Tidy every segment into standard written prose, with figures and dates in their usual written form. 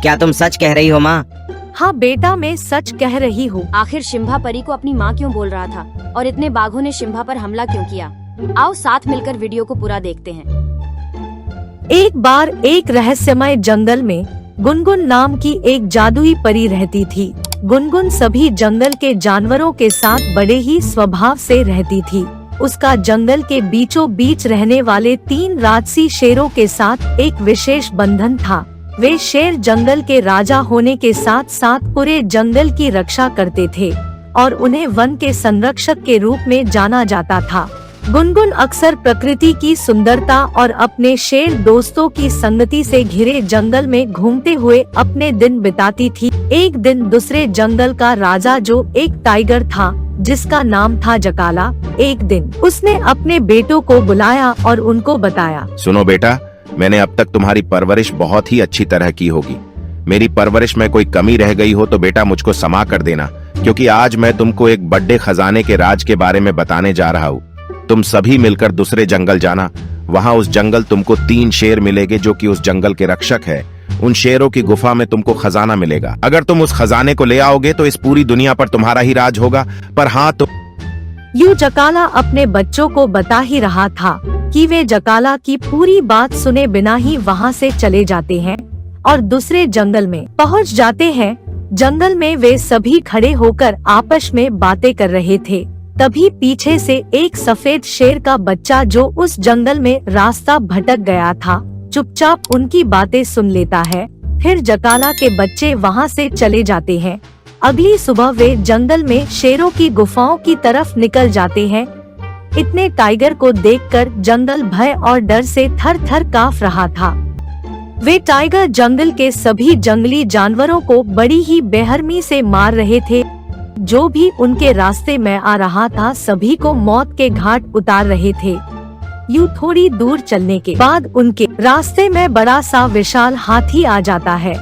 क्या तुम सच कह रही हो माँ? हाँ बेटा, मैं सच कह रही हूँ। आखिर शिम्भा परी को अपनी माँ क्यों बोल रहा था और इतने बाघों ने शिम्भा पर हमला क्यों किया? आओ साथ मिलकर वीडियो को पूरा देखते हैं। एक बार एक रहस्यमय जंगल में गुनगुन नाम की एक जादुई परी रहती थी। गुनगुन सभी जंगल के जानवरों के साथ बड़े ही स्वभाव से रहती थी। उसका जंगल के बीचों बीच रहने वाले 3 राजसी शेरों के साथ एक विशेष बंधन था। वे शेर जंगल के राजा होने के साथ साथ पूरे जंगल की रक्षा करते थे और उन्हें वन के संरक्षक के रूप में जाना जाता था। गुनगुन अक्सर प्रकृति की सुंदरता और अपने शेर दोस्तों की संगति से घिरे जंगल में घूमते हुए अपने दिन बिताती थी। एक दिन दूसरे जंगल का राजा, जो एक टाइगर था जिसका नाम था जकाला, एक दिन उसने अपने बेटों को बुलाया और उनको बताया, सुनो बेटा, मैंने अब तक तुम्हारी परवरिश बहुत ही अच्छी तरह की होगी। मेरी परवरिश में कोई कमी रह गई हो तो बेटा मुझको क्षमा कर देना, क्योंकि आज मैं तुमको एक बड़े खजाने के राज के बारे में बताने जा रहा हूँ। तुम सभी मिलकर दूसरे जंगल जाना। वहाँ उस जंगल तुमको 3 शेर मिलेंगे जो कि उस जंगल के रक्षक है। उन शेरों की गुफा में तुमको खजाना मिलेगा। अगर तुम उस खजाने को ले आओगे तो इस पूरी दुनिया पर तुम्हारा ही राज होगा। पर हाँ, यूं जकाला अपने बच्चों को बता ही रहा था कि वे जकाला की पूरी बात सुने बिना ही वहां से चले जाते हैं और दूसरे जंगल में पहुंच जाते हैं। जंगल में वे सभी खड़े होकर आपस में बातें कर रहे थे। तभी पीछे से एक सफेद शेर का बच्चा, जो उस जंगल में रास्ता भटक गया था, चुपचाप उनकी बातें सुन लेता है। फिर जकाला के बच्चे वहां से चले जाते हैं। अगली सुबह वे जंगल में शेरों की गुफाओं की तरफ निकल जाते हैं। इतने टाइगर को देखकर जंगल भय और डर से थर-थर कांप रहा था। वे टाइगर जंगल के सभी जंगली जानवरों को बड़ी ही बेरहमी से मार रहे थे। जो भी उनके रास्ते में आ रहा था, सभी को मौत के घाट उतार रहे थे। यूं थोड़ी दूर चलने के बाद उनके रास्ते में बड़ा सा विशाल हाथी आ जाता है।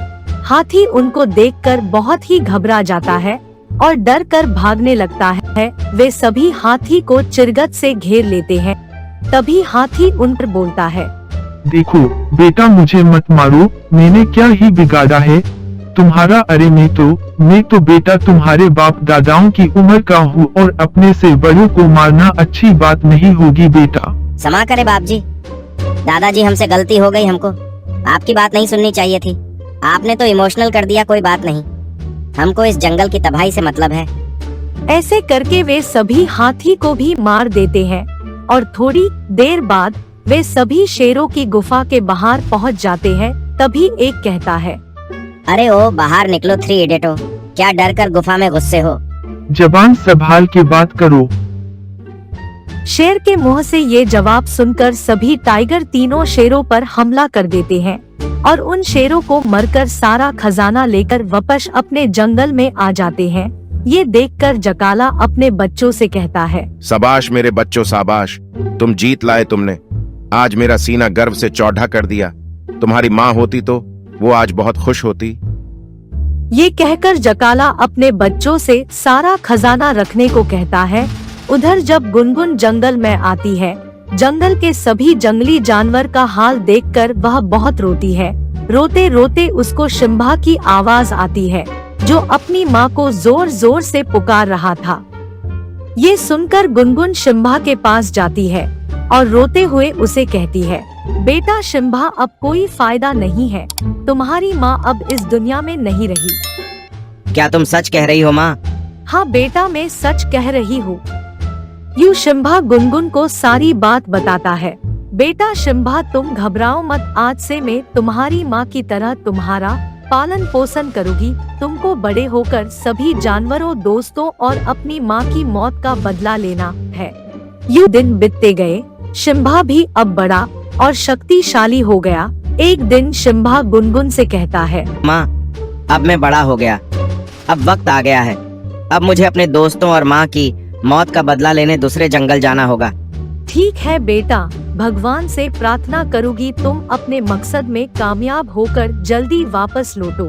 हाथी उनको देखकर बहुत ही घबरा जाता है और डर कर भागने लगता है। वे सभी हाथी को चिरगत से घेर लेते हैं। तभी हाथी उन पर बोलता है, देखो बेटा, मुझे मत मारो, मैंने क्या ही बिगाड़ा है तुम्हारा? अरे मैं तो बेटा तुम्हारे बाप दादाओं की उम्र का हूँ और अपने से बड़ों को मारना अच्छी बात नहीं होगी बेटा। क्षमा करे बाप जी, दादाजी हमसे गलती हो गई, हमको आपकी बात नहीं सुननी चाहिए थी। आपने तो इमोशनल कर दिया, कोई बात नहीं, हमको इस जंगल की तबाही से मतलब है। ऐसे करके वे सभी हाथी को भी मार देते हैं और थोड़ी देर बाद वे सभी शेरों की गुफा के बाहर पहुंच जाते हैं। तभी एक कहता है, अरे ओ बाहर निकलो 3 इडियटो, क्या डर कर गुफा में घुसे हो? जबान संभाल के बात करो। शेर के मुंह से ये जवाब सुनकर सभी टाइगर तीनों शेरों पर हमला कर देते हैं और उन शेरों को मरकर सारा खजाना लेकर वापस अपने जंगल में आ जाते हैं। ये देखकर जकाला अपने बच्चों से कहता है, शाबाश मेरे बच्चों, शाबाश, तुम जीत लाए। तुमने आज मेरा सीना गर्व से चौड़ा कर दिया। तुम्हारी माँ होती तो वो आज बहुत खुश होती। ये कहकर जकाला अपने बच्चों से सारा खजाना रखने को कहता है। उधर जब गुनगुन जंगल में आती है, जंगल के सभी जंगली जानवर का हाल देखकर वह बहुत रोती है। रोते रोते उसको शिम्भा की आवाज आती है, जो अपनी माँ को जोर जोर से पुकार रहा था। ये सुनकर गुनगुन शिम्भा के पास जाती है और रोते हुए उसे कहती है, बेटा शिम्भा, अब कोई फायदा नहीं है, तुम्हारी माँ अब इस दुनिया में नहीं रही। क्या तुम सच कह रही हो माँ? हाँ बेटा, मैं सच कह रही हूँ। यूं शिम्भा गुनगुन को सारी बात बताता है। बेटा शिम्भा, तुम घबराओ मत, आज से मैं तुम्हारी माँ की तरह तुम्हारा पालन पोषण करूंगी। तुमको बड़े होकर सभी जानवरों, दोस्तों और अपनी माँ की मौत का बदला लेना है। यूं दिन बीतते गए। शिम्भा भी अब बड़ा और शक्तिशाली हो गया। एक दिन शिम्भा गुनगुन से कहता है, माँ, अब मैं बड़ा हो गया, अब वक्त आ गया है। अब मुझे अपने दोस्तों और माँ की मौत का बदला लेने दूसरे जंगल जाना होगा। ठीक है बेटा, भगवान से प्रार्थना करूंगी तुम अपने मकसद में कामयाब होकर जल्दी वापस लौटो।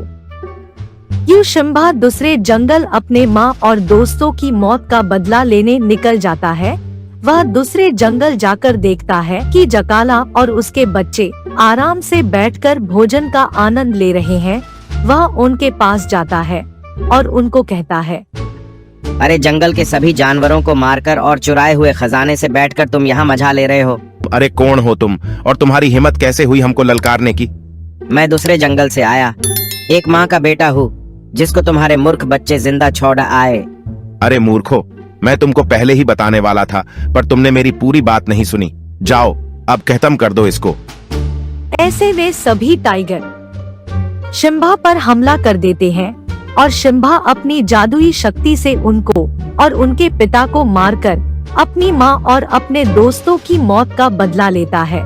यूं शिम्भा दूसरे जंगल अपने माँ और दोस्तों की मौत का बदला लेने निकल जाता है। वह दूसरे जंगल जाकर देखता है कि जकाला और उसके बच्चे आराम से बैठकर भोजन का आनंद ले रहे हैं। वह उनके पास जाता है और उनको कहता है, अरे जंगल के सभी जानवरों को मारकर और चुराए हुए खजाने से बैठकर तुम यहाँ मजा ले रहे हो। अरे कौन हो तुम और तुम्हारी हिम्मत कैसे हुई हमको ललकारने की? मैं दूसरे जंगल से आया, एक माँ का बेटा हूँ जिसको तुम्हारे मूर्ख बच्चे जिंदा छोड़ आए। अरे मूर्खो, मैं तुमको पहले ही बताने वाला था पर तुमने मेरी पूरी बात नहीं सुनी। जाओ अब खत्म कर दो इसको। ऐसे वे सभी टाइगर शिम्बा पर हमला कर देते हैं और शिम्बा अपनी जादुई शक्ति से उनको और उनके पिता को मारकर अपनी माँ और अपने दोस्तों की मौत का बदला लेता है।